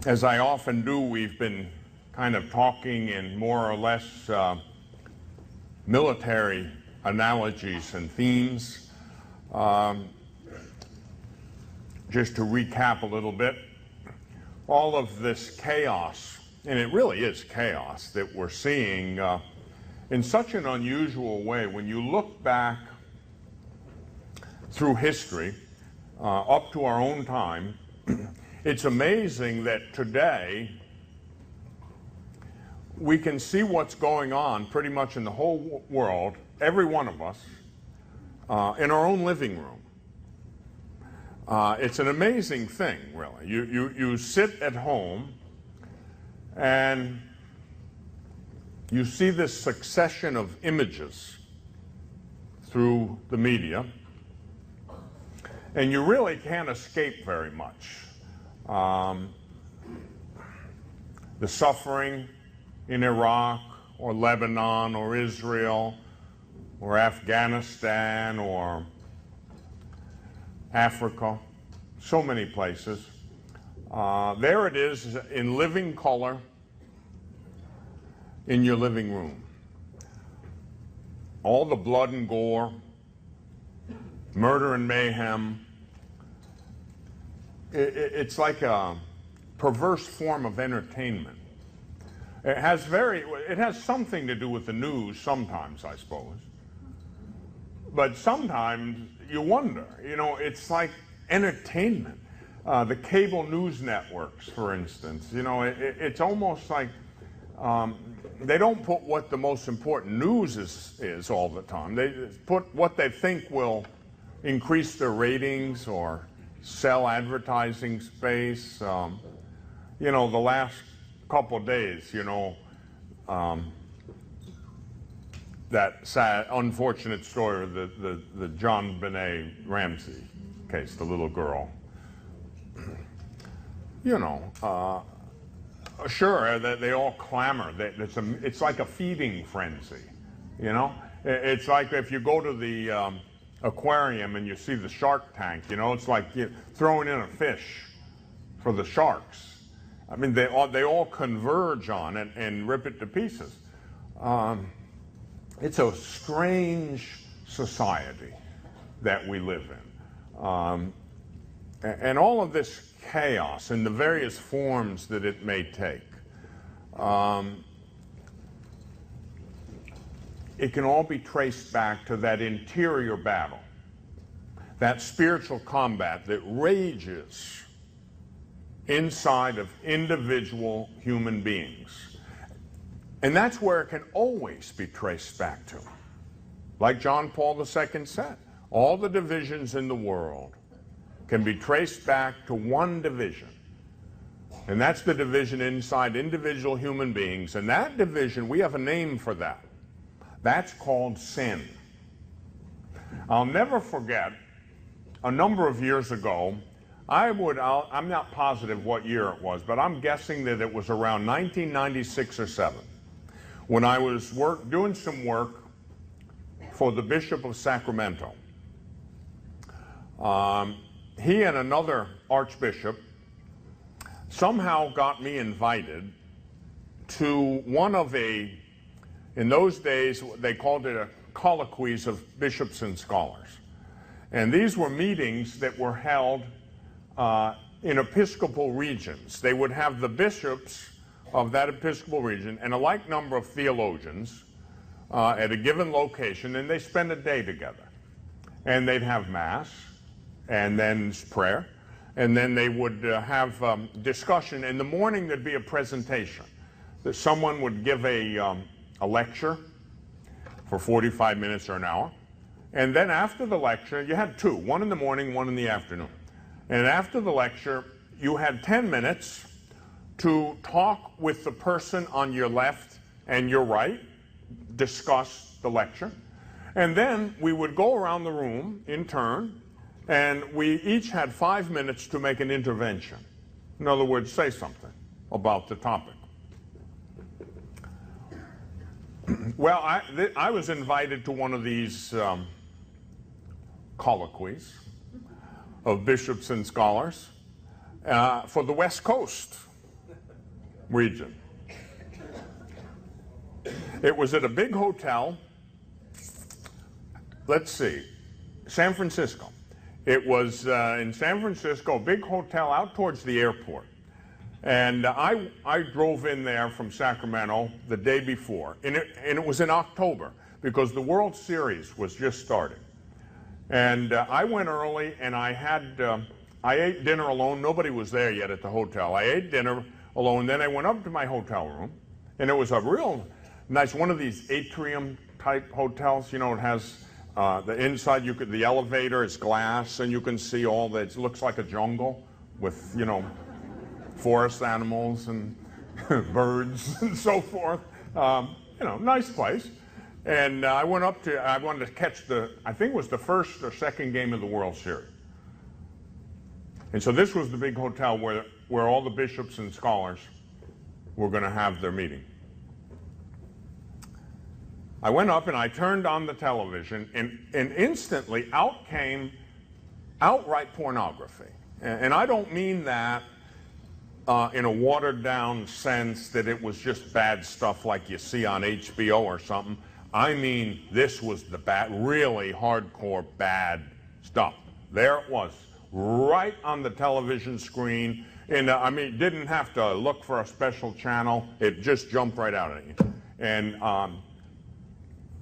As I often do, we've been kind of talking in more or less military analogies and themes. Just to recap a little bit, all of this chaos, and it really is chaos that we're seeing in such an unusual way. When you look back through history up to our own time, it's amazing that today we can see what's going on pretty much in the whole world, every one of us, in our own living room. It's an amazing thing, really. You sit at home and you see this succession of images through the media, and you really can't escape very much. The suffering in Iraq or Lebanon or Israel or Afghanistan or Africa, so many places. There it is in living color in your living room. All the blood and gore, murder and mayhem. It's like a perverse form of entertainment. It has something to do with the news sometimes, I suppose. But sometimes you wonder, it's like entertainment. The cable news networks, for instance, it's almost like they don't put what the most important news is all the time. They put what they think will increase their ratings or sell advertising space. The last couple of days, that sad, unfortunate story of the John Benet Ramsey case, the little girl. Sure, they all clamor. It's like a feeding frenzy, It's like if you go to the aquarium and you see the shark tank, it's like throwing in a fish for the sharks. I mean, they all converge on it and rip it to pieces. It's a strange society that we live in. And all of this chaos in the various forms that it may take, it can all be traced back to that interior battle, that spiritual combat that rages inside of individual human beings. And that's where it can always be traced back to. Like John Paul II said, all the divisions in the world can be traced back to one division. And that's the division inside individual human beings. And that division, we have a name for that. That's called sin. I'll never forget, a number of years ago, I'm not positive what year it was, but I'm guessing that it was around 1996 or 7, when I was doing some work for the Bishop of Sacramento. He and another archbishop somehow got me invited to one of in those days, they called it a colloquies of bishops and scholars. And these were meetings that were held in episcopal regions. They would have the bishops of that episcopal region and a like number of theologians at a given location, and they spend a day together. And they'd have Mass, and then prayer, and then they would have discussion. In the morning, there'd be a presentation that someone would give a lecture for 45 minutes or an hour. And then after the lecture, you had two, one in the morning, one in the afternoon. And after the lecture, you had 10 minutes to talk with the person on your left and your right, discuss the lecture. And then we would go around the room in turn, and we each had 5 minutes to make an intervention. In other words, say something about the topic. Well, I was invited to one of these colloquies of bishops and scholars for the West Coast region. It was at a big hotel. Let's see, San Francisco. It was in San Francisco, a big hotel out towards the airport. And I drove in there from Sacramento the day before, and it was in October because the World Series was just starting. And I went early, and I ate dinner alone. Nobody was there yet at the hotel. I ate dinner alone. Then I went up to my hotel room, and it was a real nice, one of these atrium-type hotels. You know, it has the inside. The elevator is glass, and you can see all that. It looks like a jungle with, you know, forest animals and birds and so forth. You know, nice place. And I wanted to catch I think it was the first or second game of the World Series. And so this was the big hotel where all the bishops and scholars were going to have their meeting. I went up and I turned on the television, and instantly out came outright pornography. And I don't mean that in a watered-down sense that it was just bad stuff like you see on HBO or something. I mean, this was the really hardcore bad stuff. There it was, right on the television screen. And I mean, didn't have to look for a special channel. It just jumped right out at you. And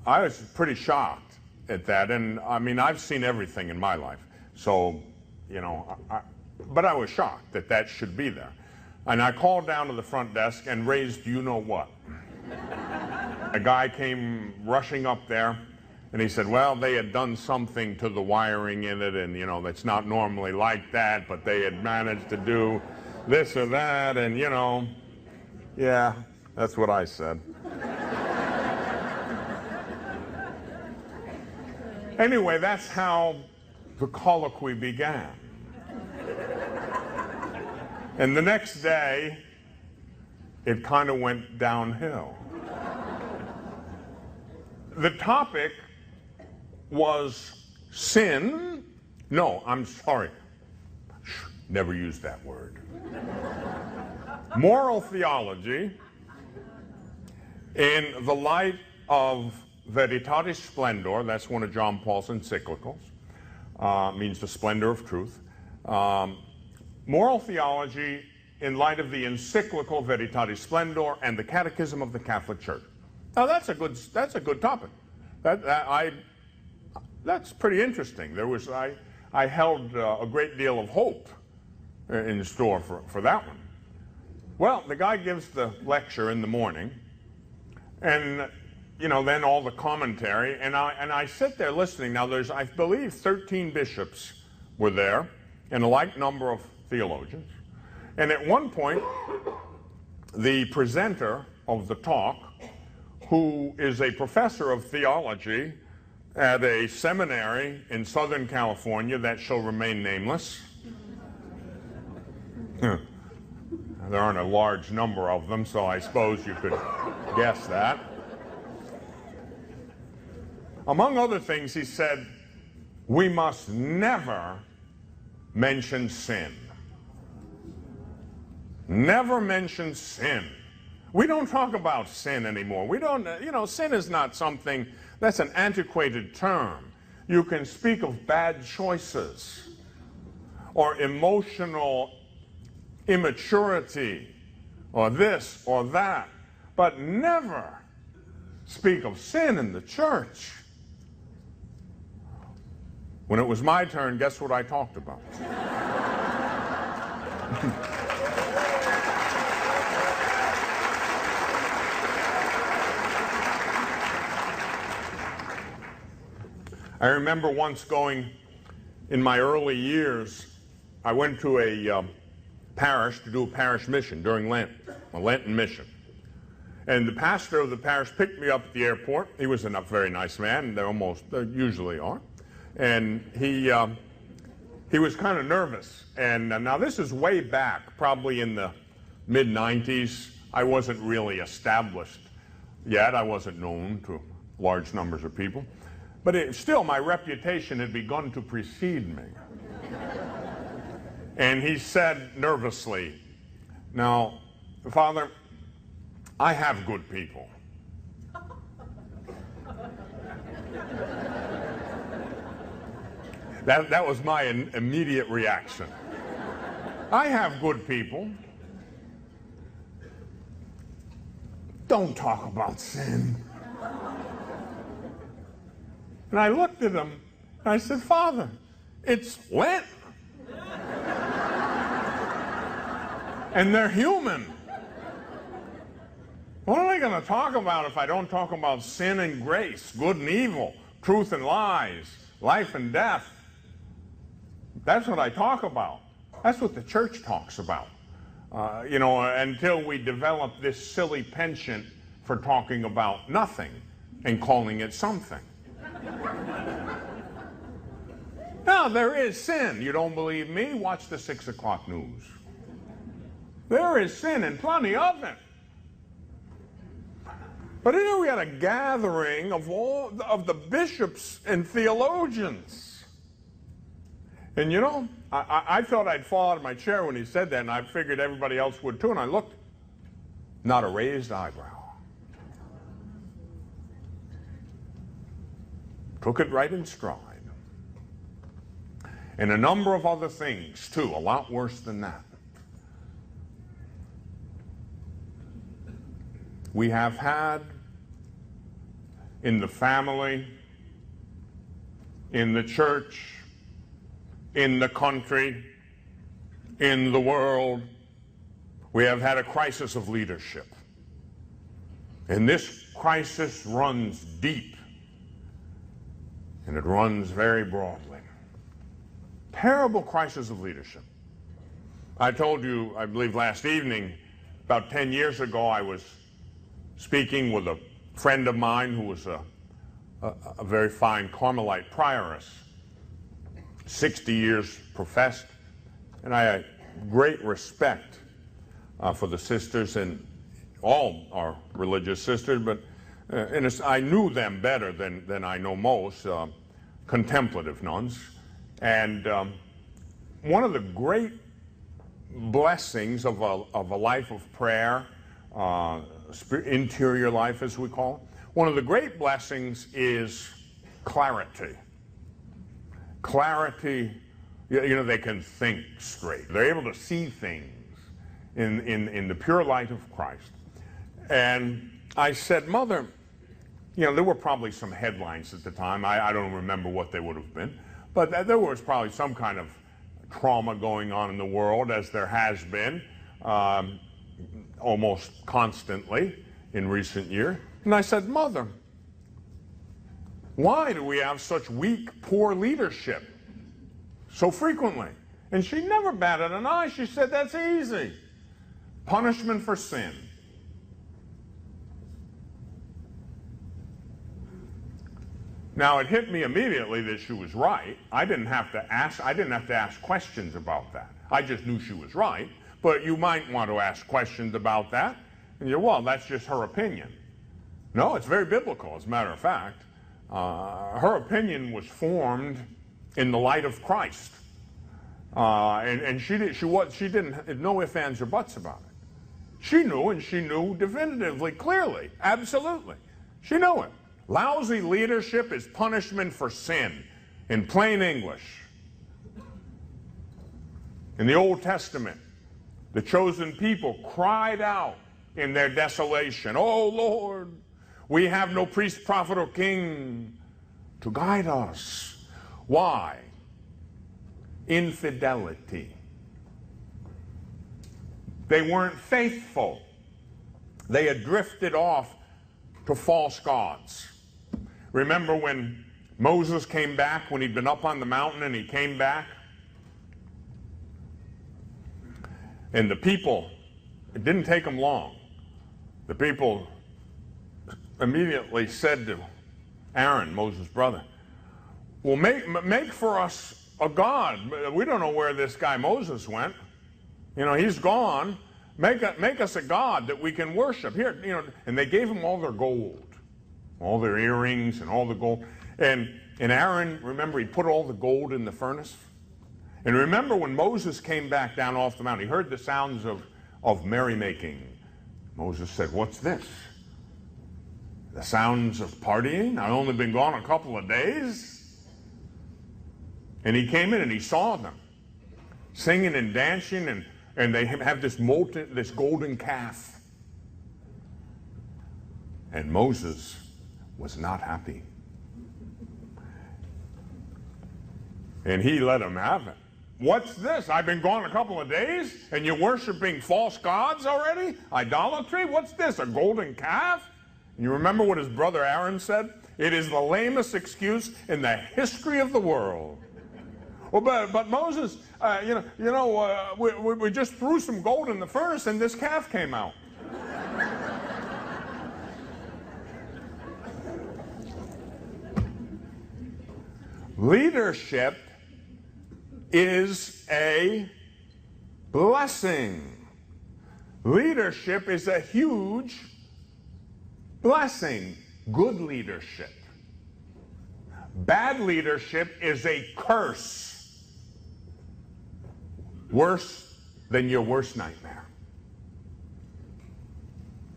I was pretty shocked at that. And I mean, I've seen everything in my life. So, you know, but I was shocked that that should be there. And I called down to the front desk and raised you know what. A guy came rushing up there, and he said, well, they had done something to the wiring in it, and, you know, it's not normally like that, but they had managed to do this or that, and, you know, yeah, that's what I said. Anyway, that's how the colloquy began. And the next day, it kind of went downhill. The topic was sin. No, I'm sorry. Never use that word. Moral theology in the light of Veritatis Splendor. That's one of John Paul's encyclicals. Means the splendor of truth. Moral theology in light of the encyclical Veritatis Splendor and the Catechism of the Catholic Church. Now that's a good topic. That's pretty interesting. I held a great deal of hope in store for that one. Well, the guy gives the lecture in the morning, and you know, then all the commentary, and I sit there listening. Now there's, I believe, 13 bishops were there, and a like number of theologians. And at one point, the presenter of the talk, who is a professor of theology at a seminary in Southern California that shall remain nameless. There aren't a large number of them, so I suppose you could guess that. Among other things, he said, we must never mention sin. Never mention sin. We don't talk about sin anymore. We don't, you know, sin is not something, that's an antiquated term. You can speak of bad choices or emotional immaturity or this or that, but never speak of sin in the church. When it was my turn, guess what I talked about? I remember once going, in my early years, I went to a parish to do a parish mission during Lent, a Lenten mission. And the pastor of the parish picked me up at the airport. He was a very nice man, and they usually are. And he was kind of nervous. And now this is way back, probably in the mid-90s. I wasn't really established yet. I wasn't known to large numbers of people. But still, my reputation had begun to precede me. And he said nervously, now, Father, I have good people. That was my immediate reaction. I have good people. Don't talk about sin. And I looked at him and I said, Father, it's Lent. And they're human. What am I going to talk about if I don't talk about sin and grace, good and evil, truth and lies, life and death? That's what I talk about. That's what the church talks about. Until we develop this silly penchant for talking about nothing and calling it something. Now, there is sin. You don't believe me? Watch the 6 o'clock news. There is sin and plenty of it. But here we had a gathering of all of the bishops and theologians. And you know, I thought I'd fall out of my chair when he said that, and I figured everybody else would too, and I looked. Not a raised eyebrow. Took it right in stride. And a number of other things too, a lot worse than that. We have had in the family, in the church, in the country, in the world, we have had a crisis of leadership. And this crisis runs deep, and it runs very broadly. Terrible crisis of leadership. I told you, I believe last evening, about 10 years ago, I was speaking with a friend of mine who was a very fine Carmelite prioress, 60 years professed, and I had great respect for the sisters and all our religious sisters, but I knew them better than I know most, contemplative nuns. And one of the great blessings of a life of prayer, interior life as we call it, one of the great blessings is clarity. Clarity, they can think straight. They're able to see things in the pure light of Christ. And I said, Mother, there were probably some headlines at the time. I don't remember what they would have been. But there was probably some kind of trauma going on in the world, as there has been almost constantly in recent years. And I said, Mother, why do we have such weak, poor leadership so frequently? And she never batted an eye. She said, that's easy. Punishment for sin. Now, it hit me immediately that she was right. I didn't have to ask questions about that. I just knew she was right. But you might want to ask questions about that. And well, that's just her opinion. No, it's very biblical, as a matter of fact. Her opinion was formed in the light of Christ. And she didn't, no ifs, ands, or buts about it. She knew, and she knew definitively, clearly, absolutely. She knew it. Lousy leadership is punishment for sin, in plain English. In the Old Testament, the chosen people cried out in their desolation, "Oh Lord, we have no priest, prophet, or king to guide us." Why? Infidelity. They weren't faithful. They had drifted off to false gods. Remember when Moses came back, when he'd been up on the mountain and he came back? And the people, it didn't take them long. The people immediately said to Aaron, Moses' brother, well, make for us a god. We don't know where this guy Moses went. He's gone. Make us a god that we can worship. Here, and they gave him all their gold, all their earrings and all the gold. And Aaron, remember, he put all the gold in the furnace. And remember when Moses came back down off the mountain, he heard the sounds of merrymaking, Moses said, "What's this? The sounds of partying? I've only been gone a couple of days." And he came in and he saw them singing and dancing, and they have this golden calf. And Moses was not happy. And he let them have it. "What's this? I've been gone a couple of days and you're worshiping false gods already? Idolatry? What's this, a golden calf?" And you remember what his brother Aaron said? "It is the lamest excuse in the history of the world." Well, but Moses, we just threw some gold in the furnace and this calf came out. Leadership is a blessing. Leadership is a huge blessing. Good leadership. Bad leadership is a curse. Worse than your worst nightmare.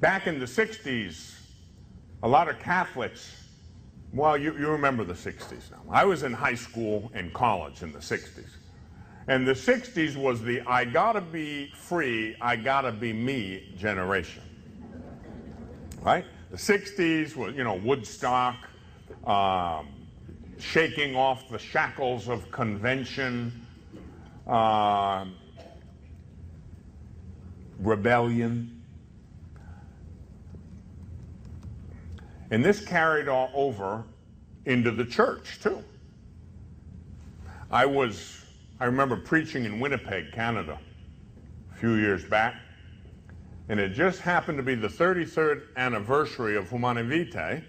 Back in the 60s, a lot of Catholics, well, you remember the 60s now. I was in high school and college in the 60s. And the 60s was the I gotta be free, I gotta be me generation. Right? The 60s was, Woodstock, shaking off the shackles of convention, rebellion. And this carried all over into the church, too. I remember preaching in Winnipeg, Canada, a few years back, and it just happened to be the 33rd anniversary of Humanae Vitae,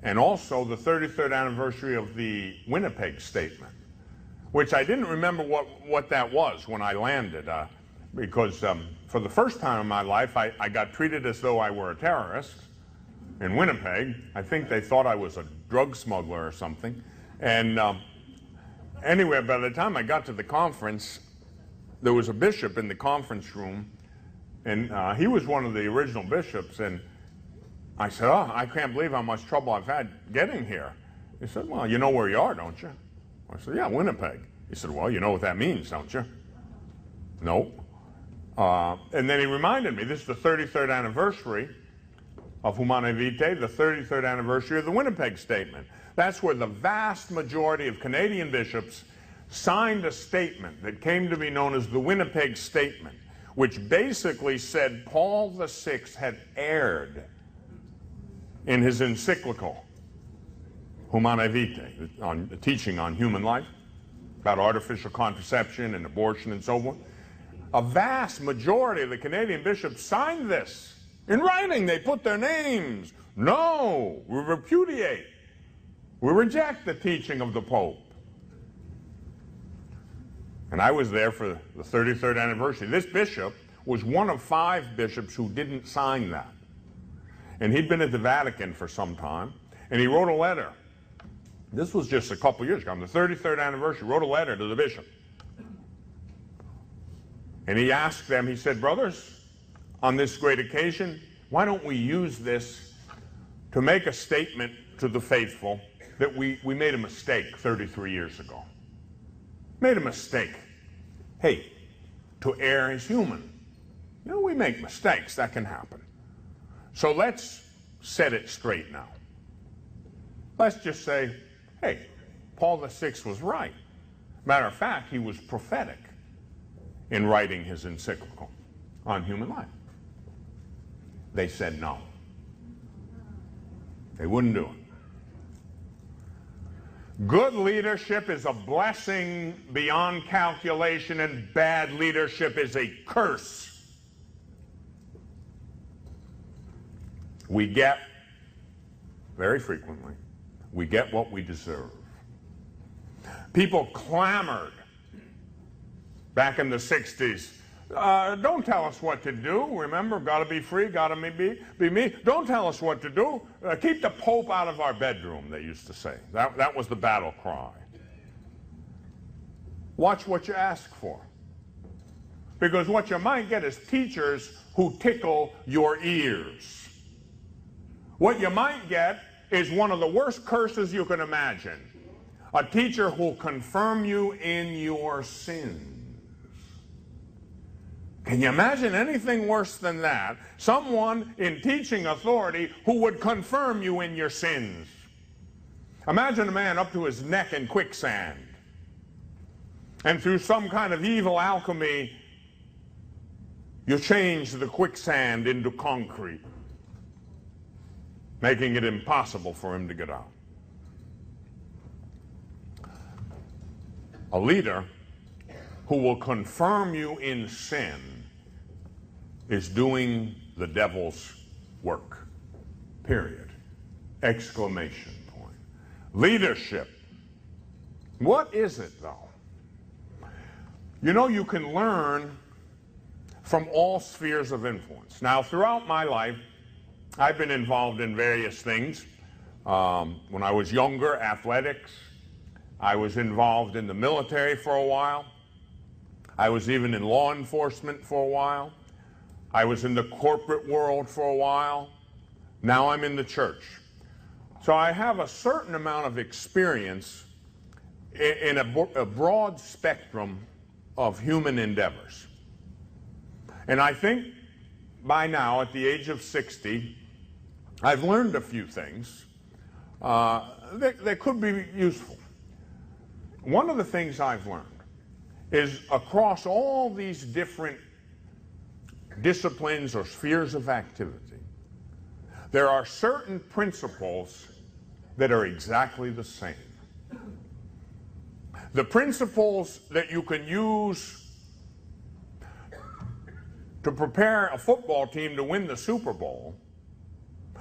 and also the 33rd anniversary of the Winnipeg Statement, which I didn't remember what that was when I landed, because for the first time in my life, I got treated as though I were a terrorist in Winnipeg. I think they thought I was a drug smuggler or something. And anyway, by the time I got to the conference, there was a bishop in the conference room, and he was one of the original bishops, and I said, "Oh, I can't believe how much trouble I've had getting here." He said, "Well, you know where you are, don't you?" I said, "Yeah, Winnipeg." He said, "Well, you know what that means, don't you?" "No." And then he reminded me, this is the 33rd anniversary of Humanae Vitae, the 33rd anniversary of the Winnipeg Statement. That's where the vast majority of Canadian bishops signed a statement that came to be known as the Winnipeg Statement, which basically said Paul VI had erred in his encyclical, Humanae Vitae, on the teaching on human life, about artificial contraception and abortion and so forth. A vast majority of the Canadian bishops signed this. In writing, they put their names. "No, we repudiate. We reject the teaching of the Pope." And I was there for the 33rd anniversary. This bishop was one of 5 bishops who didn't sign that. And he'd been at the Vatican for some time, and he wrote a letter. This was just a couple years ago, on the 33rd anniversary, wrote a letter to the bishop. And he asked them, he said, "Brothers, on this great occasion, why don't we use this to make a statement to the faithful that we made a mistake 33 years ago. Made a mistake. Hey, to err is human. We make mistakes. That can happen. So let's set it straight now. Let's just say, hey, Paul VI was right. Matter of fact, he was prophetic in writing his encyclical on human life. They said no. They wouldn't do it. Good leadership is a blessing beyond calculation, and bad leadership is a curse. We get, very frequently, we get what we deserve. People clamored back in the 60s. Don't tell us what to do. Remember, got to be free, got to be me. Don't tell us what to do. Keep the Pope out of our bedroom, they used to say. That was the battle cry. Watch what you ask for. because what you might get is teachers who tickle your ears. What you might get is one of the worst curses you can imagine. A teacher who will confirm you in your sins. Can you imagine anything worse than that? Someone in teaching authority who would confirm you in your sins. Imagine a man up to his neck in quicksand, and through some kind of evil alchemy, you change the quicksand into concrete, making it impossible for him to get out. A leader who will confirm you in sin is doing the devil's work. Period. Exclamation point. Leadership. What is it, though? You know, you can learn from all spheres of influence. Now, throughout my life, I've been involved in various things. When I was younger, athletics. I was involved in the military for a while. I was even in law enforcement for a while. I was in the corporate world for a while. Now I'm in the church. So I have a certain amount of experience in a broad spectrum of human endeavors. And I think by now, at the age of 60, I've learned a few things that could be useful. One of the things I've learned is across all these different disciplines or spheres of activity, there are certain principles that are exactly the same. The principles that you can use to prepare a football team to win the Super Bowl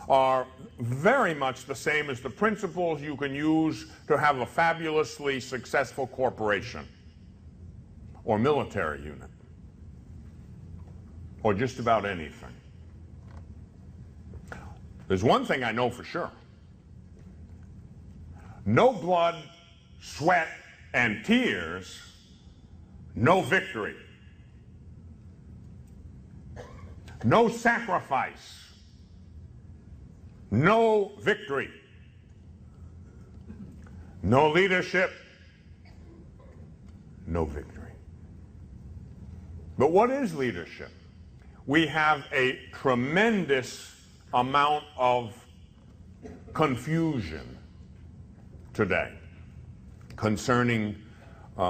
are very much the same as the principles you can use to have a fabulously successful corporation or military unit or just about anything. There's one thing I know for sure. No blood, sweat, and tears, no victory. No sacrifice, no victory. No leadership, no victory. But what is leadership? We have a tremendous amount of confusion today concerning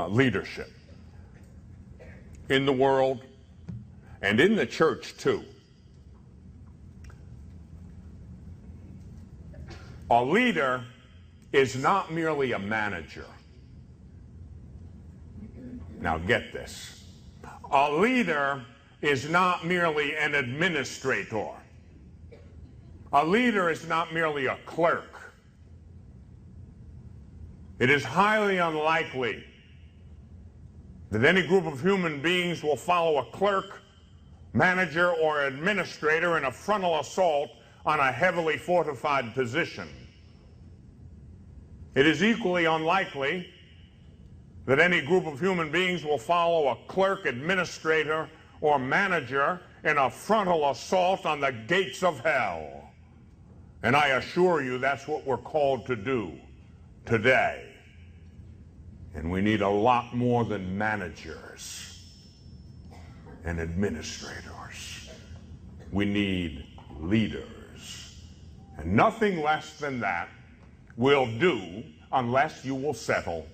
leadership in the world and in the church too. A leader is not merely a manager. Now get this. A leader is not merely an administrator. A leader is not merely a clerk. It is highly unlikely that any group of human beings will follow a clerk, manager, or administrator in a frontal assault on a heavily fortified position. It is equally unlikely that any group of human beings will follow a clerk, administrator, or manager in a frontal assault on the gates of hell. And I assure you that's what we're called to do today. And we need a lot more than managers and administrators. We need leaders. And nothing less than that will do unless you will settle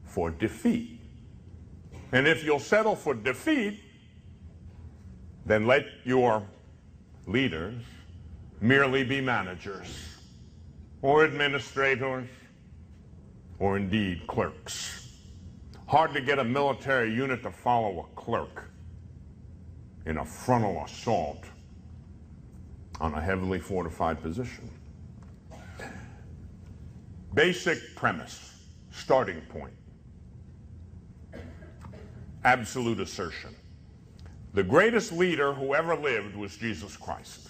for defeat. And if you'll settle for defeat, then let your leaders merely be managers or administrators or indeed clerks. Hard to get a military unit to follow a clerk in a frontal assault on a heavily fortified position. Basic premise, starting point. Absolute assertion. The greatest leader who ever lived was Jesus Christ.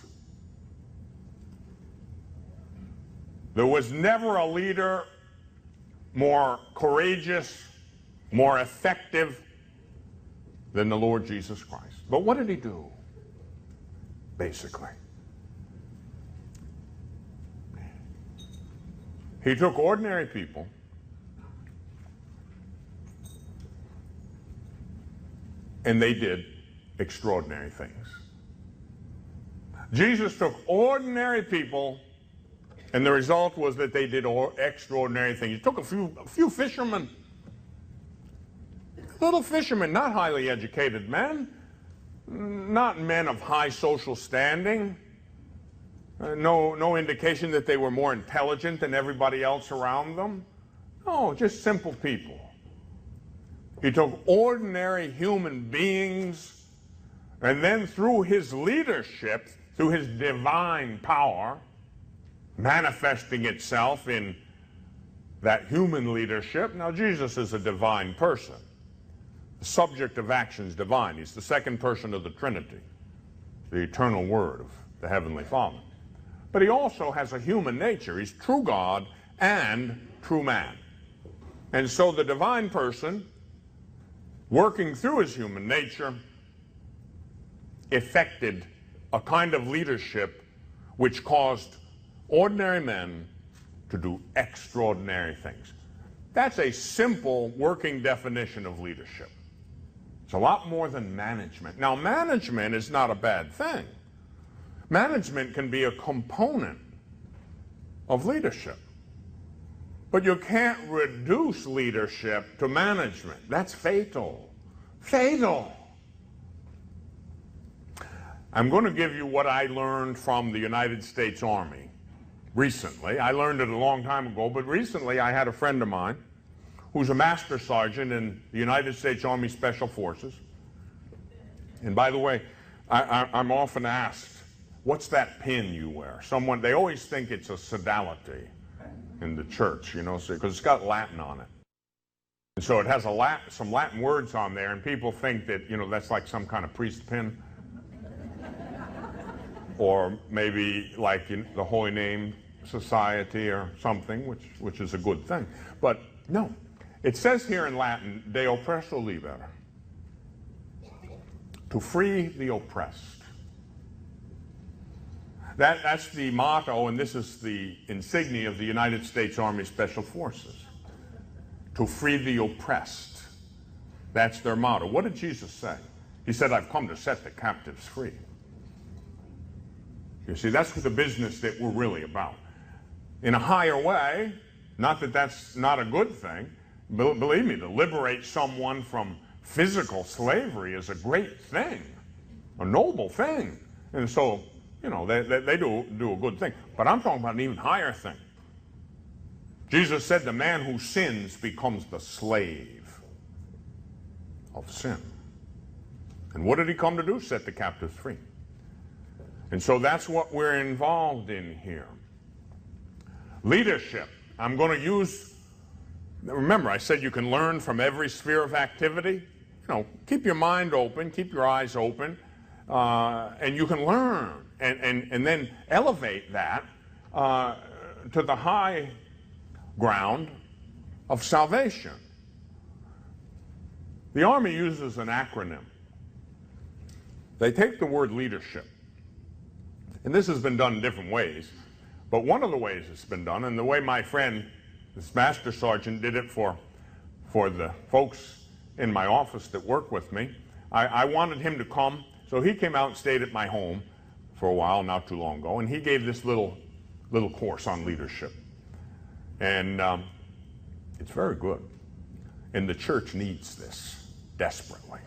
There was never a leader more courageous, more effective than the Lord Jesus Christ. But what did he do, basically? He took ordinary people and they did extraordinary things. Jesus took ordinary people, and the result was that they did extraordinary things. He took a few fishermen, little fishermen, not highly educated men, not men of high social standing, no indication that they were more intelligent than everybody else around them. No, just simple people. He took ordinary human beings, and then through his leadership, through his divine power, manifesting itself in that human leadership. Now, Jesus is a divine person. The subject of action is divine. He's the second person of the Trinity, the eternal Word of the Heavenly Father. But he also has a human nature. He's true God and true man. And so the divine person, working through his human nature, effected a kind of leadership which caused ordinary men to do extraordinary things. That's a simple working definition of leadership. It's a lot more than management. Now, management is not a bad thing. Management can be a component of leadership. But you can't reduce leadership to management. That's fatal. Fatal. I'm going to give you what I learned from the United States Army recently. I learned it a long time ago, but recently I had a friend of mine who's a master sergeant in the United States Army Special Forces. And by the way, I'm often asked, what's that pin you wear? They always think it's a sodality in the church, you know, because it's got Latin on it. And so it has some Latin words on there, and people think that, you know, that's like some kind of priest pin. Or maybe like the Holy Name Society or something, which is a good thing. But no, it says here in Latin, de oppresso libere, to free the oppressed. That's the motto, and this is the insignia of the United States Army Special Forces. To free the oppressed. That's their motto. What did Jesus say? He said, I've come to set the captives free. You see, that's the business that we're really about. In a higher way, not that that's not a good thing. Believe me, to liberate someone from physical slavery is a great thing, a noble thing. And so, you know, they do a good thing. But I'm talking about an even higher thing. Jesus said the man who sins becomes the slave of sin. And what did he come to do? Set the captives free. And so that's what we're involved in here. Leadership. I'm going to use, remember I said you can learn from every sphere of activity. You know, keep your mind open, keep your eyes open, and you can learn. And then elevate that to the high ground of salvation. The Army uses an acronym. They take the word leadership, and this has been done in different ways, but one of the ways it's been done, and the way my friend, this master sergeant, did it for the folks in my office that work with me, I wanted him to come, so he came out and stayed at my home for a while, not too long ago, and he gave this little course on leadership. And it's very good. And the church needs this desperately.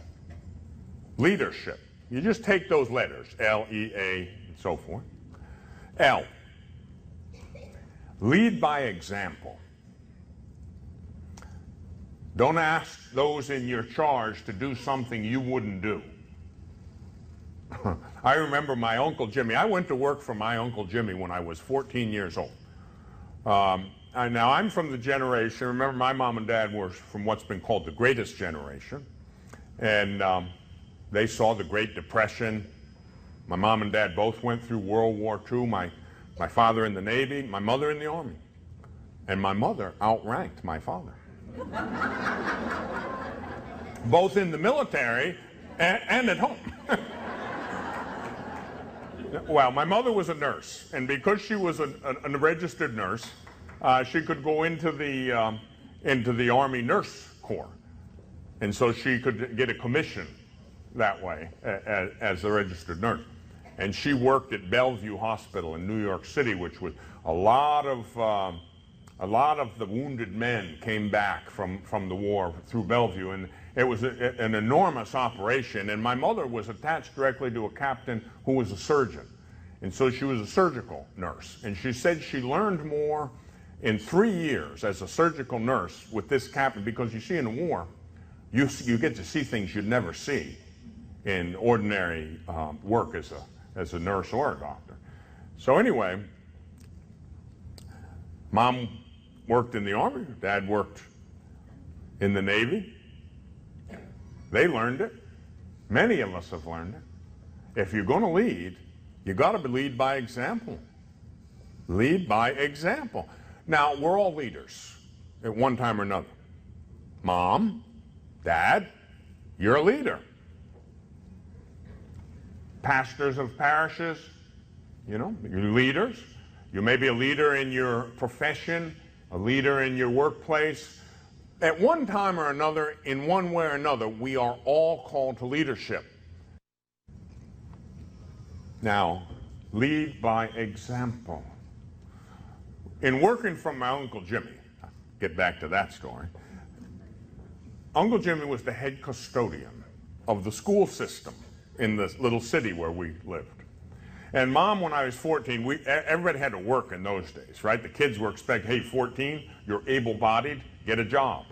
Leadership. You just take those letters, L, E, A, and so forth. L. Lead by example. Don't ask those in your charge to do something you wouldn't do. I remember my Uncle Jimmy. I went to work for my Uncle Jimmy when I was 14 years old. Now, I'm from the generation, remember my mom and dad were from what's been called the greatest generation. And they saw the Great Depression. My mom and dad both went through World War II. My father in the Navy, my mother in the Army. And my mother outranked my father. Both in the military and at home. Well, my mother was a nurse, and because she was a registered nurse, she could go into the Army Nurse Corps, and so she could get a commission that way as a registered nurse. And she worked at Bellevue Hospital in New York City, which was a lot of the wounded men came back from the war through Bellevue, and it was an enormous operation. And my mother was attached directly to a captain who was a surgeon, and so she was a surgical nurse. And she said she learned more in 3 years as a surgical nurse with this captain, because you see, in the war, you get to see things you'd never see in ordinary work as a nurse or a doctor. So anyway, Mom worked in the Army, Dad worked in the Navy. They learned it. Many of us have learned it. If you're going to lead, you got to lead by example. Lead by example. Now, we're all leaders at one time or another. Mom, Dad, you're a leader. Pastors of parishes, you're leaders. You may be a leader in your profession, a leader in your workplace. At one time or another, in one way or another, we are all called to leadership. Now, lead by example. In working from my Uncle Jimmy, I'll get back to that story, Uncle Jimmy was the head custodian of the school system in the little city where we lived. And Mom, when I was 14, everybody had to work in those days, right? The kids were expected, hey, 14, you're able-bodied, get a job.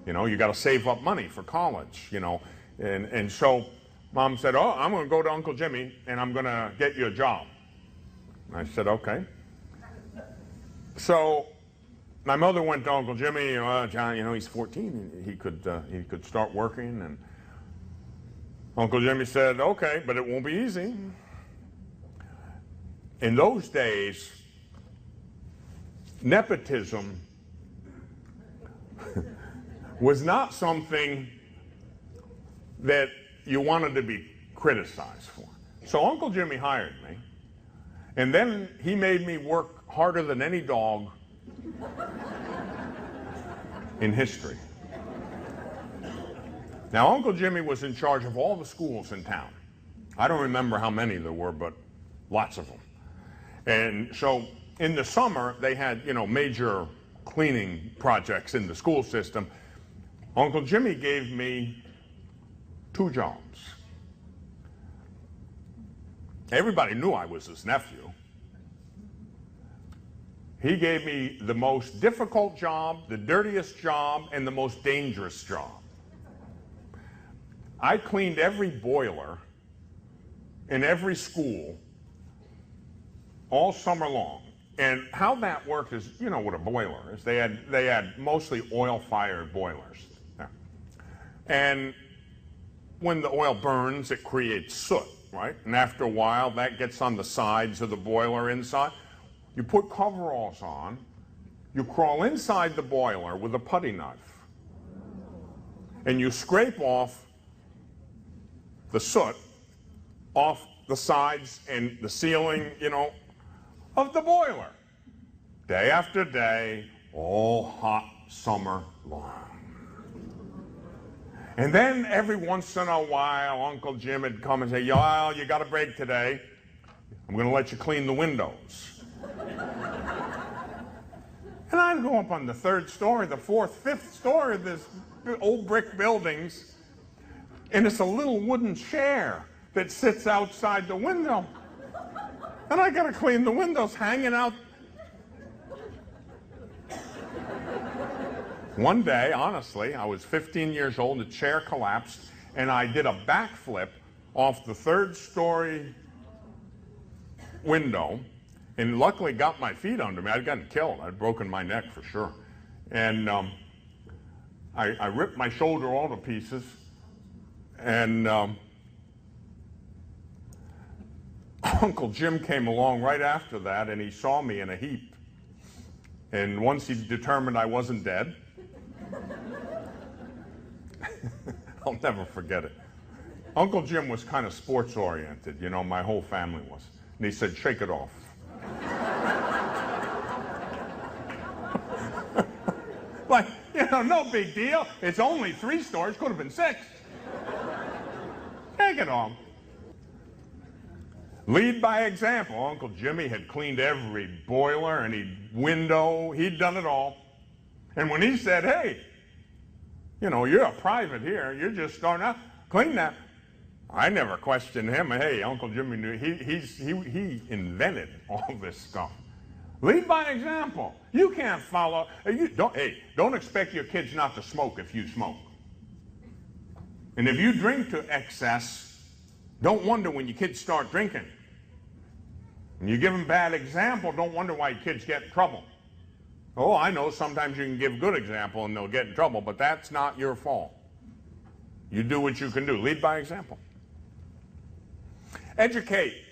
You got to save up money for college, And so Mom said, oh, I'm going to go to Uncle Jimmy and I'm going to get you a job. I said, okay. So my mother went to Uncle Jimmy, John, he's 14, he could start working. And Uncle Jimmy said, okay, but it won't be easy. In those days, nepotism was not something that you wanted to be criticized for. So Uncle Jimmy hired me, and then he made me work harder than any dog in history. Now, Uncle Jimmy was in charge of all the schools in town. I don't remember how many there were, but lots of them. And so in the summer, they had, major cleaning projects in the school system. Uncle Jimmy gave me 2 jobs. Everybody knew I was his nephew. He gave me the most difficult job, the dirtiest job, and the most dangerous job. I cleaned every boiler in every school all summer long. And how that worked is, what a boiler is. They had mostly oil-fired boilers. Yeah. And when the oil burns, it creates soot, right? And after a while, that gets on the sides of the boiler inside. You put coveralls on, you crawl inside the boiler with a putty knife, and you scrape off the soot off the sides and the ceiling, of the boiler. Day after day, all hot summer long. And then every once in a while, Uncle Jim would come and say, "Well, you got a break today. I'm going to let you clean the windows." And I'd go up on the 3rd story, the 4th, 5th story of this old brick buildings, and it's a little wooden chair that sits outside the window. And I got to clean the windows hanging out. One day, honestly, I was 15 years old, the chair collapsed, and I did a backflip off the 3rd story window, and luckily got my feet under me. I'd gotten killed. I'd broken my neck for sure. And I ripped my shoulder all to pieces, and Uncle Jim came along right after that, and he saw me in a heap. And once he determined I wasn't dead, I'll never forget it. Uncle Jim was kind of sports oriented, you know, my whole family was. And he said, shake it off. Like, you know, no big deal. It's only 3 stores, could have been 6. Shake it off. Lead by example. Uncle Jimmy had cleaned every boiler, any window. He'd done it all. And when he said, hey, you know, you're a private here. You're just starting out. Clean that. I never questioned him. Hey, Uncle Jimmy knew. He invented all this stuff. Lead by example. You can't follow. Don't expect your kids not to smoke if you smoke. And if you drink to excess, don't wonder when your kids start drinking. When you give them bad example, don't wonder why your kids get in trouble. Oh, I know sometimes you can give good example and they'll get in trouble, but that's not your fault. You do what you can do. Lead by example. Educate.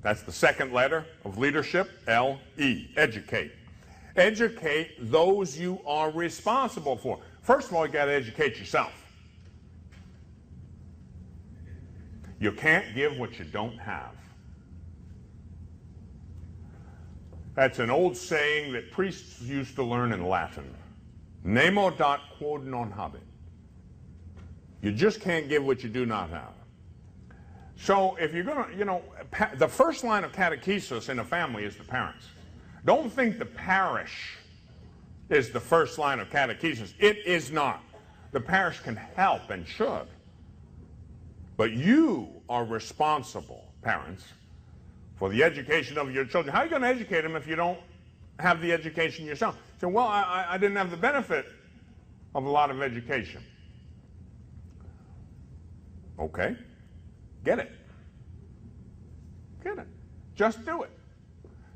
That's the second letter of leadership, L-E, educate. Educate those you are responsible for. First of all, you got to educate yourself. You can't give what you don't have. That's an old saying that priests used to learn in Latin. Nemo dat quod non habet. You just can't give what you do not have. So if you're going to, you know, the first line of catechesis in a family is the parents. Don't think the parish is the first line of catechesis. It is not. The parish can help and should. But you are responsible, parents, for the education of your children. How are you going to educate them if you don't have the education yourself? So, well, I didn't have the benefit of a lot of education. Okay, get it. Get it. Just do it.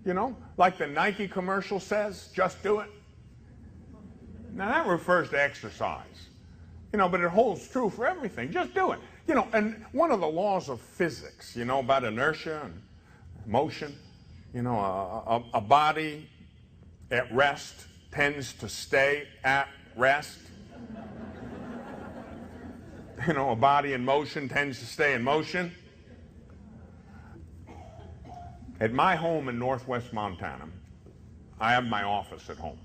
You know, like the Nike commercial says, just do it. Now that refers to exercise. You know, but it holds true for everything. Just do it. You know, and one of the laws of physics, you know, about inertia and motion, you know, a body at rest tends to stay at rest. You know, a body in motion tends to stay in motion. At my home in northwest Montana, I have my office at home.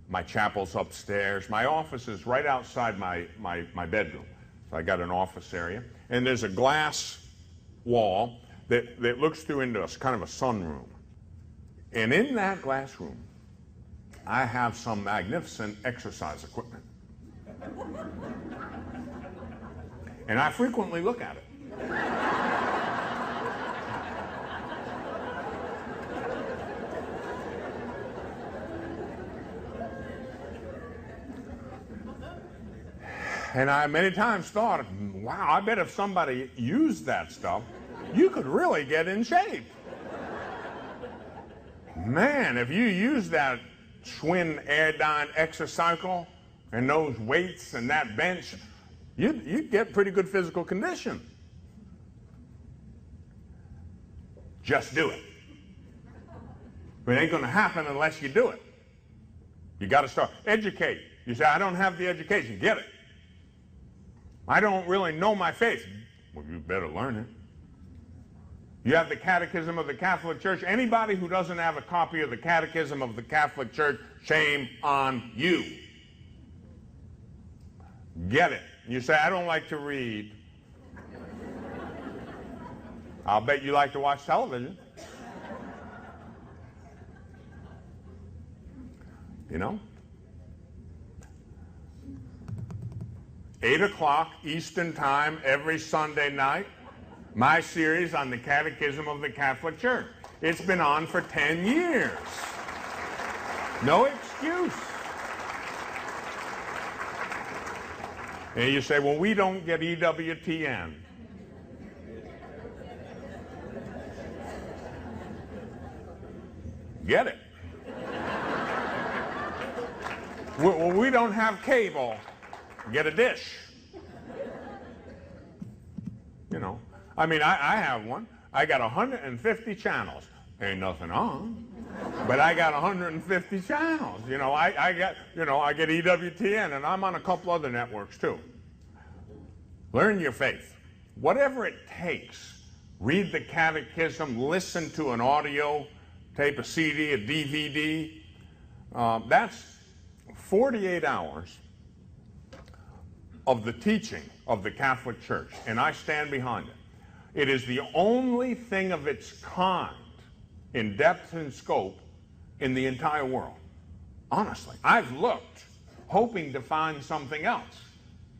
My chapel's upstairs. My office is right outside my bedroom. So I got an office area. And there's a glass wall that looks through into kind of a sunroom. And in that glass room, I have some magnificent exercise equipment. And I frequently look at it. And I many times thought, wow, I bet if somebody used that stuff, you could really get in shape. Man, if you use that Schwinn Airdyne exercycle and those weights and that bench, you'd get pretty good physical condition. Just do it. But it ain't going to happen unless you do it. You got to start. Educate. You say, I don't have the education. Get it. I don't really know my faith. Well, you better learn it. You have the Catechism of the Catholic Church. Anybody who doesn't have a copy of the Catechism of the Catholic Church, shame on you. Get it. You say, I don't like to read. I'll bet you like to watch television. You know? 8 o'clock Eastern Time every Sunday night, my series on the Catechism of the Catholic Church. It's been on for 10 years. No excuse. And you say, well, we don't get EWTN. Get it. Well, we don't have cable. Get a dish. You know, I mean, I have one. I got 150 channels. Ain't nothing on, but I got 150 channels. You know, I get EWTN, and I'm on a couple other networks too. Learn your faith. whatever it takes. Read the catechism, listen to an audio tape, a CD, a DVD. That's 48 hours of the teaching of the Catholic Church, and I stand behind it. It is the only thing of its kind in depth and scope in the entire world. Honestly, I've looked hoping to find something else,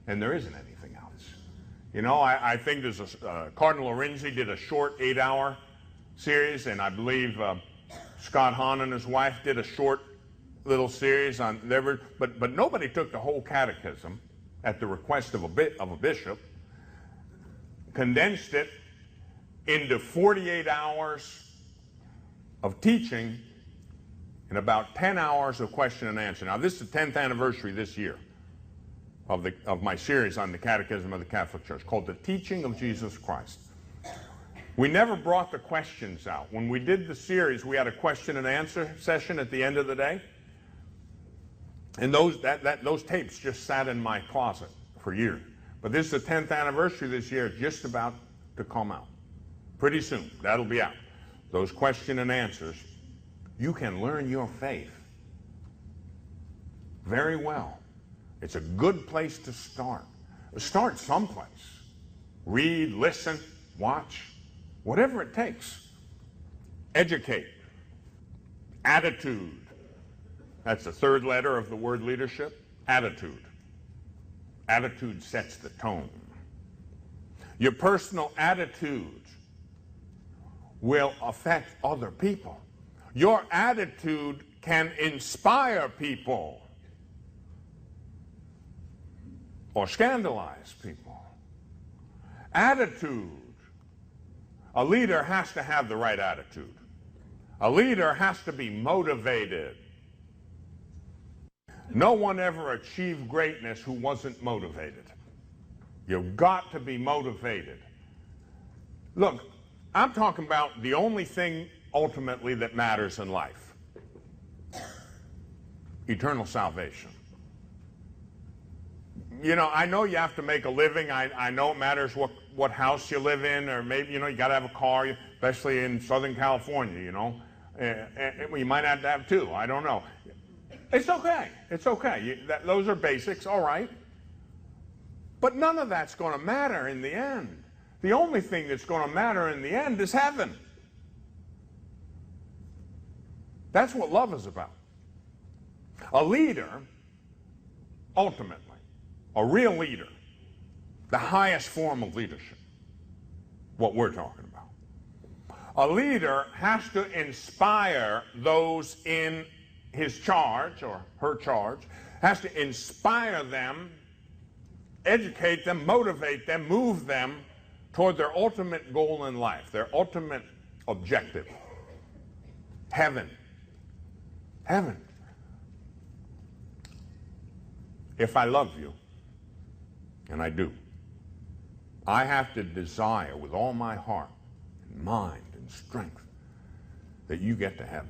and there isn't anything else. You know, I think there's Cardinal Lorenzi did a short 8-hour series, and I believe Scott Hahn and his wife did a short little series on their, but nobody took the whole catechism at the request of a bishop, condensed it into 48 hours of teaching and about 10 hours of question and answer. Now, this is the 10th anniversary this year of my series on the Catechism of the Catholic Church, called The Teaching of Jesus Christ. We never brought the questions out. When we did the series, we had a question and answer session at the end of the day. And those tapes just sat in my closet for years. But this is the 10th anniversary this year, just about to come out. Pretty soon, that'll be out. Those question and answers. You can learn your faith very well. It's a good place to start. Start someplace. Read, listen, watch, whatever it takes. Educate. Attitude. That's the third letter of the word leadership. Attitude. Attitude sets the tone. Your personal attitude will affect other people. Your attitude can inspire people or scandalize people. Attitude. A leader has to have the right attitude. A leader has to be motivated. No one ever achieved greatness who wasn't motivated. You've got to be motivated. Look, I'm talking about the only thing ultimately that matters in life. Eternal salvation. You know, I know you have to make a living. I know it matters what house you live in, or maybe, you know, you got to have a car, especially in Southern California, you know. You might have to have two. I don't know. It's okay. It's okay. Those are basics, all right. But none of that's going to matter in the end. The only thing that's going to matter in the end is heaven. That's what love is about. A leader, ultimately, a real leader, the highest form of leadership, what we're talking about. A leader has to inspire those in his charge or her charge, has to inspire them, educate them, motivate them, move them toward their ultimate goal in life, their ultimate objective. Heaven. Heaven. If I love you, and I do, I have to desire with all my heart and mind and strength that you get to heaven.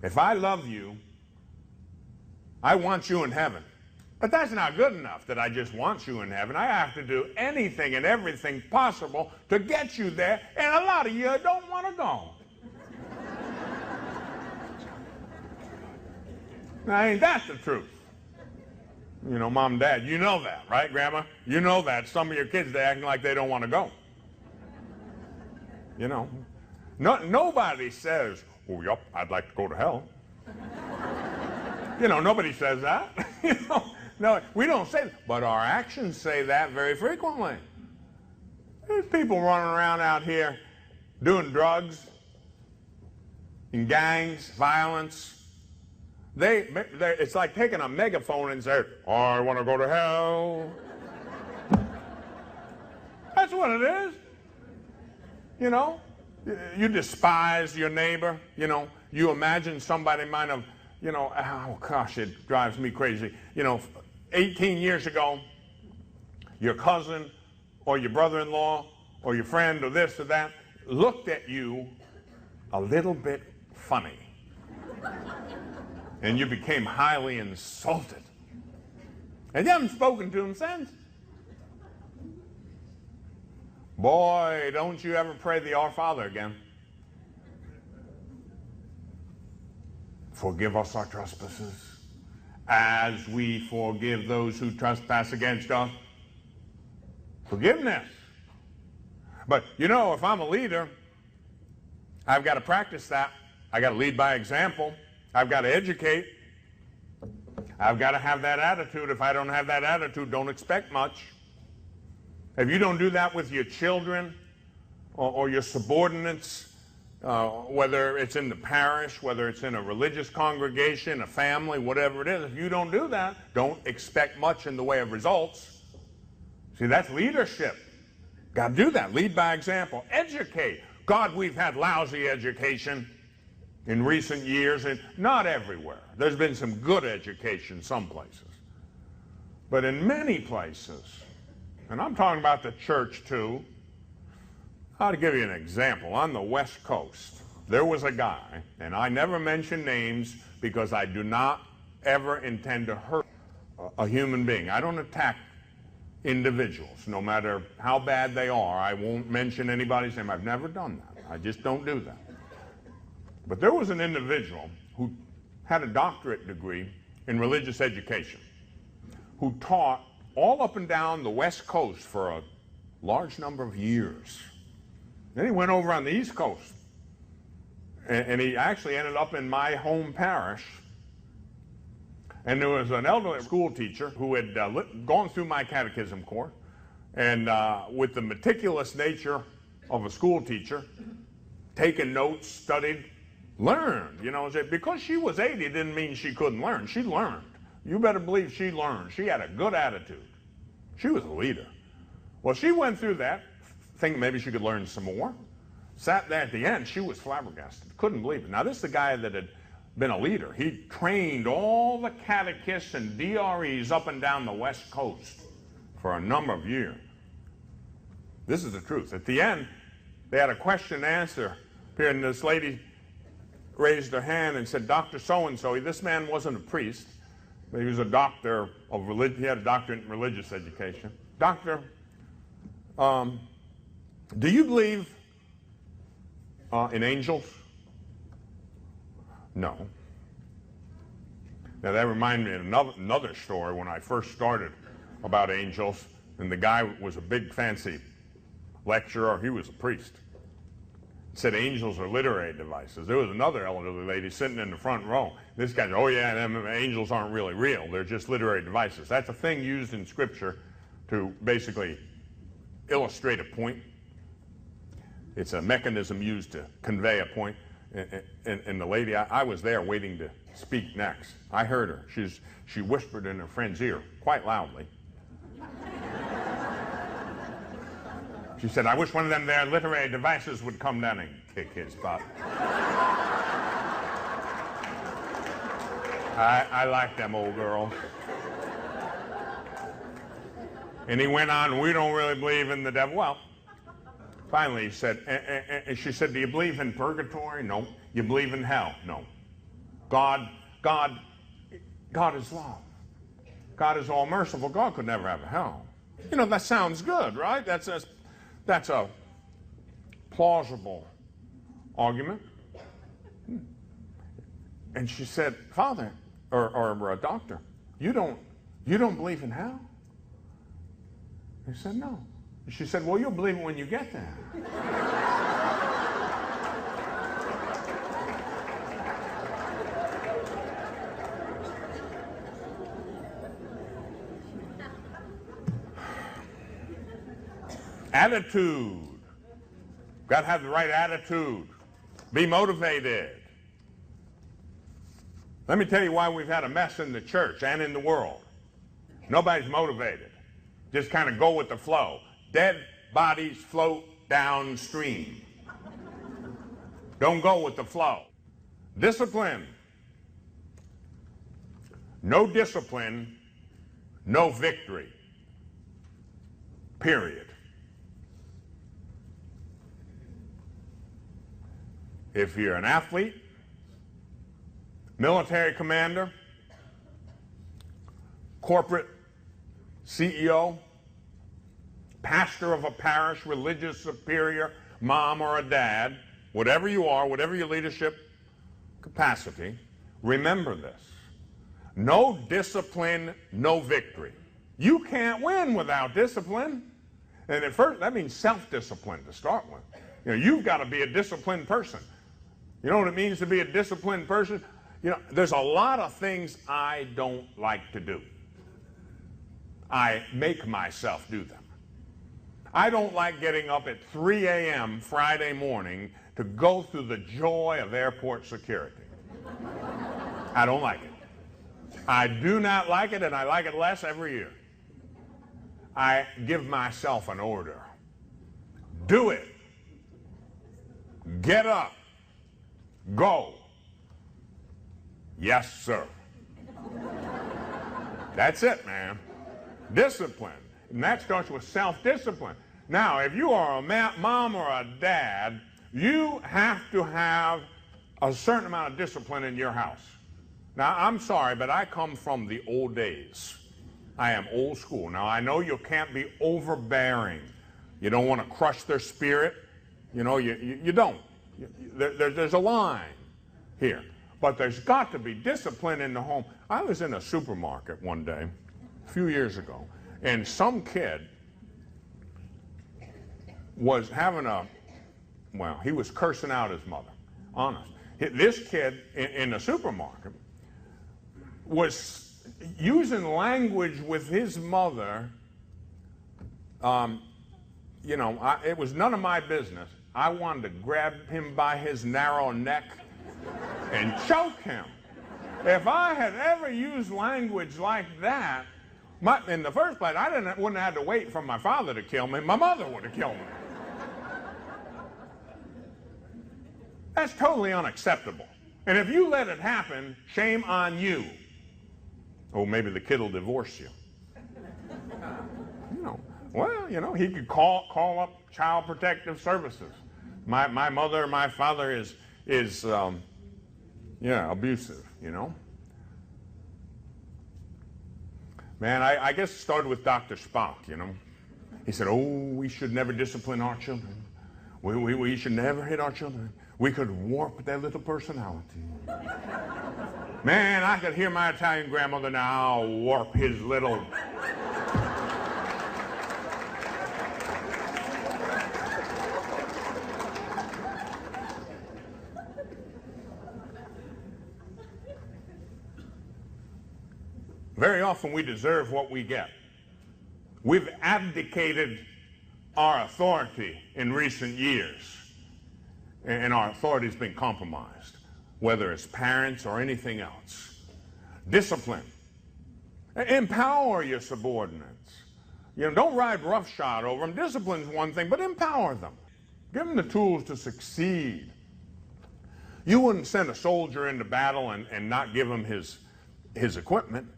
If I love you, I want you in heaven. But that's not good enough that I just want you in heaven. I have to do anything and everything possible to get you there, and a lot of you don't want to go. I mean, that's the truth. You know, Mom and Dad, you know that, right, Grandma? You know that. Some of your kids, they're acting like they don't want to go. You know, nobody says, oh, yup, I'd like to go to hell. You know, nobody says that. You know, no, we don't say that. But our actions say that very frequently. There's people running around out here doing drugs, in gangs, violence. It's like taking a megaphone and saying, oh, I want to go to hell. That's what it is. You know, you despise your neighbor. You know, you imagine somebody might have, you know, oh gosh, it drives me crazy. You know, 18 years ago, your cousin or your brother-in-law or your friend or this or that looked at you a little bit funny. And you became highly insulted. And you haven't spoken to him since. Boy, don't you ever pray the Our Father again. Forgive us our trespasses, as we forgive those who trespass against us. Forgiveness. But you know, if I'm a leader, I've got to practice that. I've got to lead by example. I've got to educate. I've got to have that attitude. If I don't have that attitude, don't expect much. If you don't do that with your children or your subordinates, whether it's in the parish, whether it's in a religious congregation, a family, whatever it is, if you don't do that, don't expect much in the way of results. See, that's leadership. Got to do that. Lead by example. Educate. God, we've had lousy education in recent years, and not everywhere. There's been some good education some places. But in many places, and I'm talking about the church too, I'll give you an example. On the West Coast, there was a guy, and I never mention names because I do not ever intend to hurt a human being. I don't attack individuals, no matter how bad they are. I won't mention anybody's name. I've never done that. I just don't do that. But there was an individual who had a doctorate degree in religious education, who taught all up and down the West Coast for a large number of years. Then he went over on the East Coast, and he actually ended up in my home parish. And there was an elderly school teacher who had gone through my catechism course, and with the meticulous nature of a school teacher, taken notes, studied, learned. You know, because she was 80 didn't mean she couldn't learn. She learned. You better believe she learned. She had a good attitude. She was a leader. Well, she went through that, thinking maybe she could learn some more. Sat there at the end, she was flabbergasted. Couldn't believe it. Now, this is the guy that had been a leader. He trained all the catechists and DREs up and down the West Coast for a number of years. This is the truth. At the end, they had a question and answer period, and this lady raised her hand and said, Dr. So-and-so, this man wasn't a priest, but he was a doctor of religion. He had a doctorate in religious education. Doctor, do you believe in angels? No. Now that reminded me of another story when I first started about angels, and the guy was a big fancy lecturer. He was a priest. Said angels are literary devices. There was another elderly lady sitting in the front row. This guy said, oh yeah, them angels aren't really real. They're just literary devices. That's a thing used in Scripture to basically illustrate a point. It's a mechanism used to convey a point. And the lady, I was there waiting to speak next. I heard her. She whispered in her friend's ear quite loudly. She said, I wish one of them there literary devices would come down and kick his butt. I like them old girls. And he went on, we don't really believe in the devil. Well, finally he said, she said, do you believe in purgatory? No. You believe in hell? No. God is love. God is all merciful. God could never have a hell. You know, that sounds good, right? That's a plausible argument. And she said, Father, or doctor, you don't believe in hell? He said, no. She said, well, you'll believe it when you get there. Attitude. Got to have the right attitude. Be motivated. Let me tell you why we've had a mess in the church and in the world. Nobody's motivated. Just kind of go with the flow. Dead bodies float downstream. Don't go with the flow. Discipline. No discipline, no victory. Period. If you're an athlete, military commander, corporate CEO, pastor of a parish, religious superior, mom or a dad, whatever you are, whatever your leadership capacity, remember this. No discipline, no victory. You can't win without discipline. And at first, that means self-discipline to start with. You know, you've got to be a disciplined person. You know what it means to be a disciplined person? You know, there's a lot of things I don't like to do. I make myself do them. I don't like getting up at 3 a.m. Friday morning to go through the joy of airport security. I don't like it. I do not like it, and I like it less every year. I give myself an order. Do it. Get up. Go. Yes, sir. That's it, man. Discipline. And that starts with self-discipline. Now, if you are a mom or a dad, you have to have a certain amount of discipline in your house. Now, I'm sorry, but I come from the old days. I am old school. Now, I know you can't be overbearing. You don't want to crush their spirit. You know, you don't. There's a line here. But there's got to be discipline in the home. I was in a supermarket one day, a few years ago, and some kid was having he was cursing out his mother. Honest. This kid in the supermarket was using language with his mother. It was none of my business. I wanted to grab him by his narrow neck and choke him. If I had ever used language like that, in the first place, I wouldn't have had to wait for my father to kill me. My mother would have killed me. That's totally unacceptable. And if you let it happen, shame on you. Oh, maybe the kid will divorce you. He could call up Child Protective Services. My mother or my father is abusive, you know. Man, I guess it started with Dr. Spock, you know. He said, oh, we should never discipline our children. We should never hit our children. We could warp their little personality. Man, I could hear my Italian grandmother now warp his little... Very often we deserve what we get. We've abdicated our authority in recent years, and our authority has been compromised, whether it's parents or anything else. Discipline. Empower your subordinates. Don't ride roughshod over them. Discipline's one thing, but empower them. Give them the tools to succeed. You wouldn't send a soldier into battle and not give him his equipment.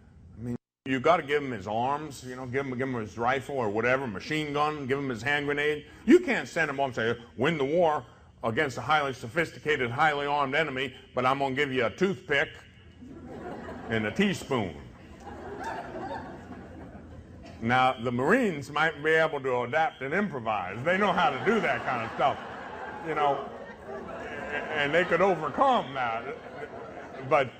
You've got to give him his arms, give him his rifle or whatever, machine gun, give him his hand grenade. You can't send him off and say, win the war against a highly sophisticated, highly armed enemy, but I'm going to give you a toothpick and a teaspoon. Now, the Marines might be able to adapt and improvise. They know how to do that kind of stuff, and they could overcome that. But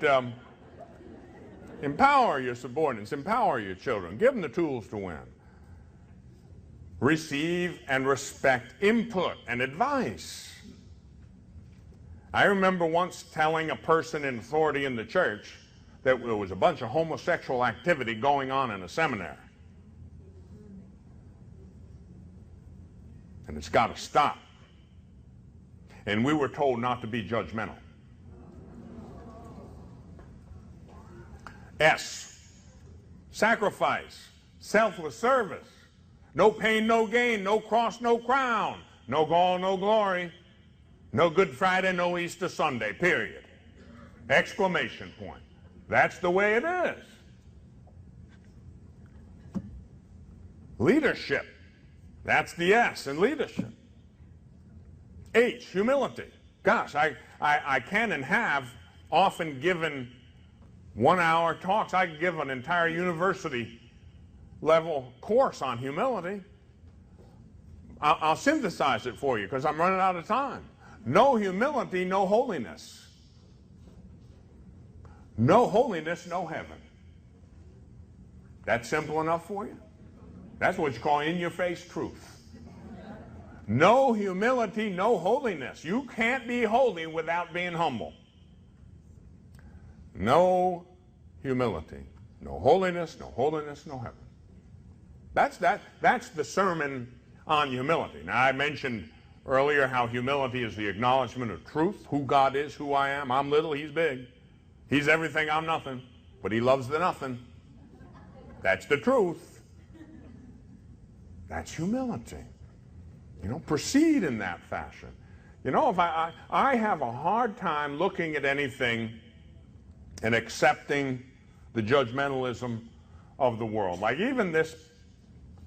empower your subordinates, empower your children, give them the tools to win. Receive and respect input and advice. I remember once telling a person in authority in the church that there was a bunch of homosexual activity going on in a seminary. And it's got to stop. And we were told not to be judgmental. S, sacrifice, selfless service. No pain, no gain, no cross, no crown, no gall, no glory, no Good Friday, no Easter Sunday, period. Exclamation point. That's the way it is. Leadership. That's the S in leadership. H, humility. Gosh, I can and have often given 1-hour talks. I could give an entire university level course on humility. I'll synthesize it for you because I'm running out of time. No humility, no holiness. No holiness, no heaven. That's simple enough for you? That's what you call in-your-face truth. No humility, no holiness. You can't be holy without being humble. No humility, no holiness, no holiness, no heaven. That's the sermon on humility. Now, I mentioned earlier how humility is the acknowledgement of truth, who God is, who I am. I'm little, he's big. He's everything, I'm nothing. But he loves the nothing. That's the truth. That's humility. You know, proceed in that fashion. You know, if I have a hard time looking at anything and accepting the judgmentalism of the world. Like even this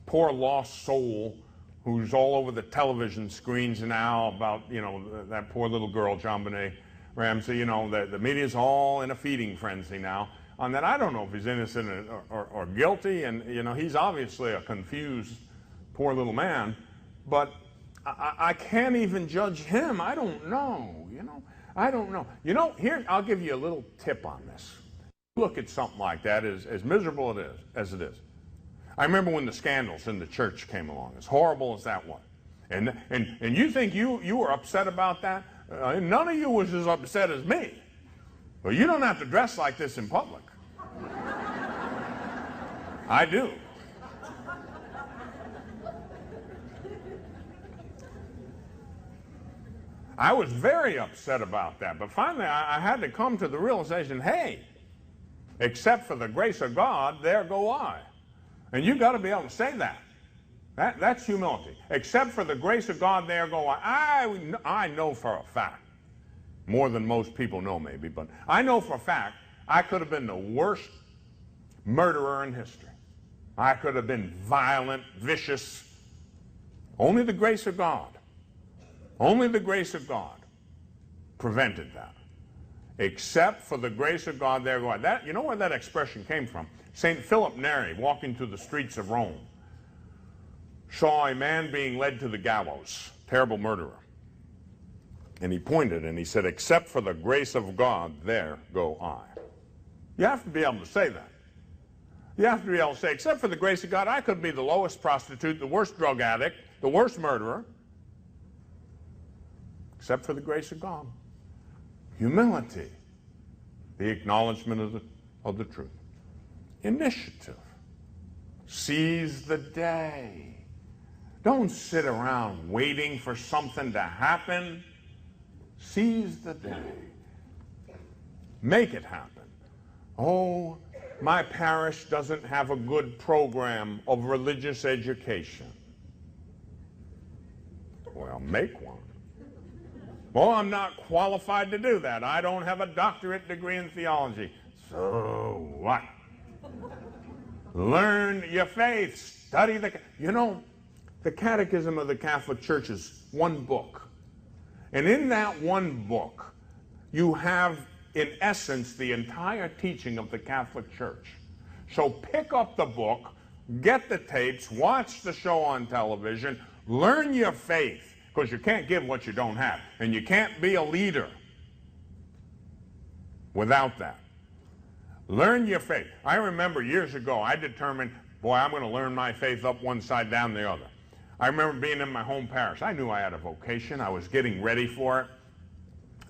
poor lost soul who's all over the television screens now about, you know, that poor little girl, JonBenet Ramsey, you know, the media's all in a feeding frenzy now on that. I don't know if he's innocent or guilty, and, you know, he's obviously a confused poor little man, but I can't even judge him. I don't know, you know. I don't know. You know, here, I'll give you a little tip on this. Look at something like that, as miserable as it is. I remember when the scandals in the church came along, as horrible as that was. And you think you were upset about that? None of you was as upset as me. Well, you don't have to dress like this in public. I do. I was very upset about that, but finally I had to come to the realization, hey, except for the grace of God, there go I. And you've got to be able to say that. That's humility. Except for the grace of God, there go I. I know for a fact, more than most people know maybe, but I know for a fact I could have been the worst murderer in history. I could have been violent, vicious. Only the grace of God. Only the grace of God prevented that. Except for the grace of God, there go I. That, you know where that expression came from? St. Philip Neri, walking through the streets of Rome, saw a man being led to the gallows, terrible murderer. And he pointed and he said, except for the grace of God, there go I. You have to be able to say that. You have to be able to say, except for the grace of God, I could be the lowest prostitute, the worst drug addict, the worst murderer. Except for the grace of God. Humility, the acknowledgement of the truth. Initiative. Seize the day. Don't sit around waiting for something to happen. Seize the day. Make it happen. Oh, my parish doesn't have a good program of religious education. Well, make one. Well, I'm not qualified to do that. I don't have a doctorate degree in theology. So what? Learn your faith. Study the... You know, the Catechism of the Catholic Church is one book. And in that one book, you have, in essence, the entire teaching of the Catholic Church. So pick up the book, get the tapes, watch the show on television, learn your faith. Because you can't give what you don't have. And you can't be a leader without that. Learn your faith. I remember years ago, I determined, boy, I'm going to learn my faith up one side, down the other. I remember being in my home parish. I knew I had a vocation. I was getting ready for it.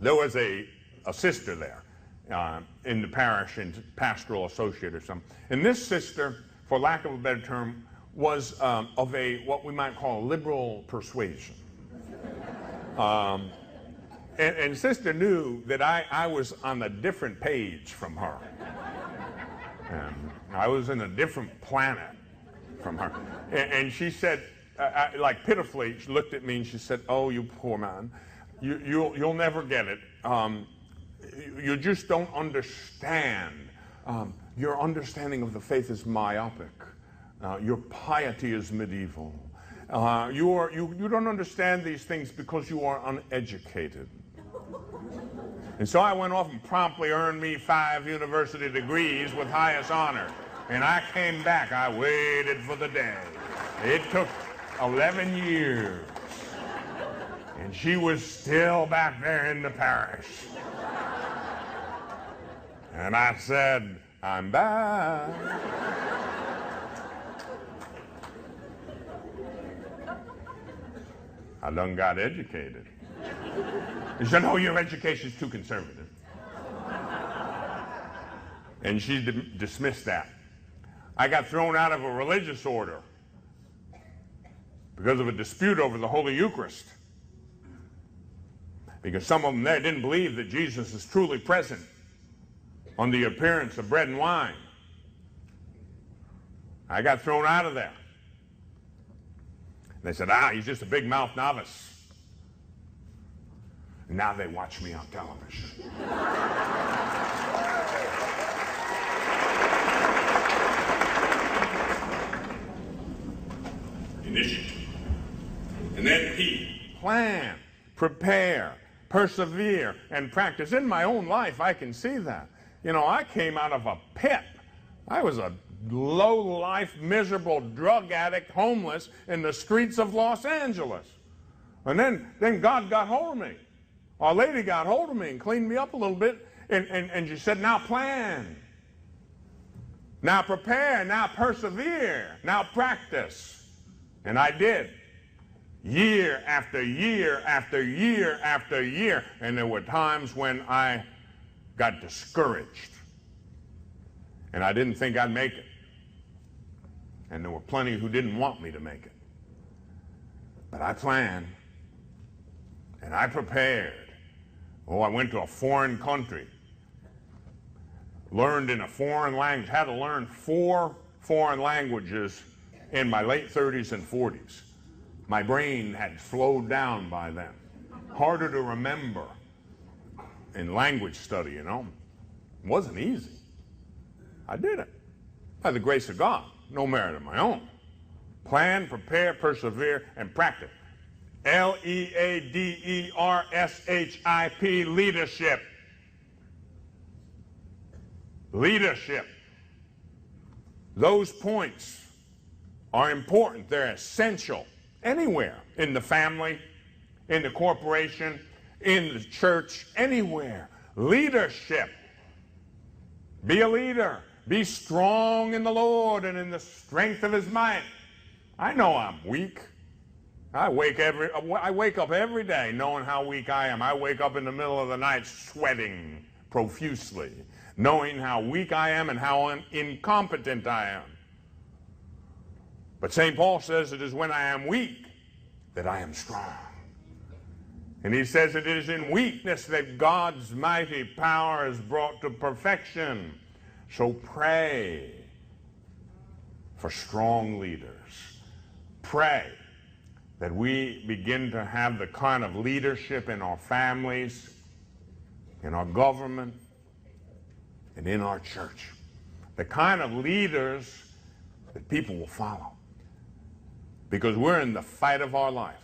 There was a sister there in the parish, and pastoral associate or something. And this sister, for lack of a better term, was of a, what we might call a liberal persuasion. And Sister knew that I was on a different page from her. And I was in a different planet from her. And she said, like pitifully, she looked at me and she said, oh, you poor man, you'll never get it. You just don't understand. Your understanding of the faith is myopic. Your piety is medieval. You don't understand these things because you are uneducated. And so I went off and promptly earned me 5 university degrees with highest honor. And I came back. I waited for the day. It 11 years. And she was still back there in the parish. And I said, I'm back. I done got educated. He said, no, your education's too conservative. And she dismissed that. I got thrown out of a religious order because of a dispute over the Holy Eucharist. Because some of them there didn't believe that Jesus is truly present on the appearance of bread and wine. I got thrown out of there. They said, he's just a big-mouthed novice. And now they watch me on television. Initiative. And then P. Plan, prepare, persevere, and practice. In my own life, I can see that. You know, I came out of a pit. I was a low-life, miserable drug addict, homeless in the streets of Los Angeles. And then God got hold of me. Our Lady got hold of me and cleaned me up a little bit. And she said, now plan. Now prepare. Now persevere. Now practice. And I did. Year after year after year after year. And there were times when I got discouraged. And I didn't think I'd make it. And there were plenty who didn't want me to make it. But I planned. And I prepared. Oh, I went to a foreign country. Learned in a foreign language. Had to learn 4 foreign languages in my late 30s and 40s. My brain had slowed down by then. Harder to remember in language study, you know. It wasn't easy. I did it. By the grace of God. No merit of my own. Plan, prepare, persevere, and practice. L-E-A-D-E-R-S-H-I-P, leadership. Leadership. Those points are important. They're essential anywhere, in the family, in the corporation, in the church, anywhere. Leadership. Be a leader. Be strong in the Lord and in the strength of his might. I know I'm weak. I wake up every day knowing how weak I am. I wake up in the middle of the night sweating profusely, knowing how weak I am and how incompetent I am. But St. Paul says it is when I am weak that I am strong. And he says it is in weakness that God's mighty power is brought to perfection. So pray for strong leaders. Pray that we begin to have the kind of leadership in our families, in our government, and in our church. The kind of leaders that people will follow. Because we're in the fight of our life.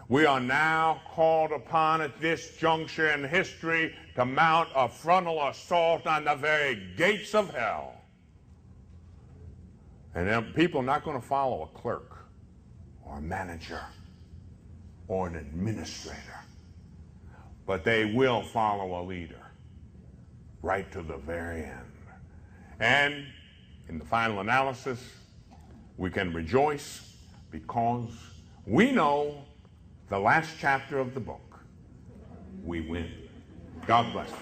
We are now called upon at this juncture in history to mount a frontal assault on the very gates of hell. And then people are not going to follow a clerk or a manager or an administrator, but they will follow a leader right to the very end. And in the final analysis, we can rejoice because we know the last chapter of the book. We win. God bless you.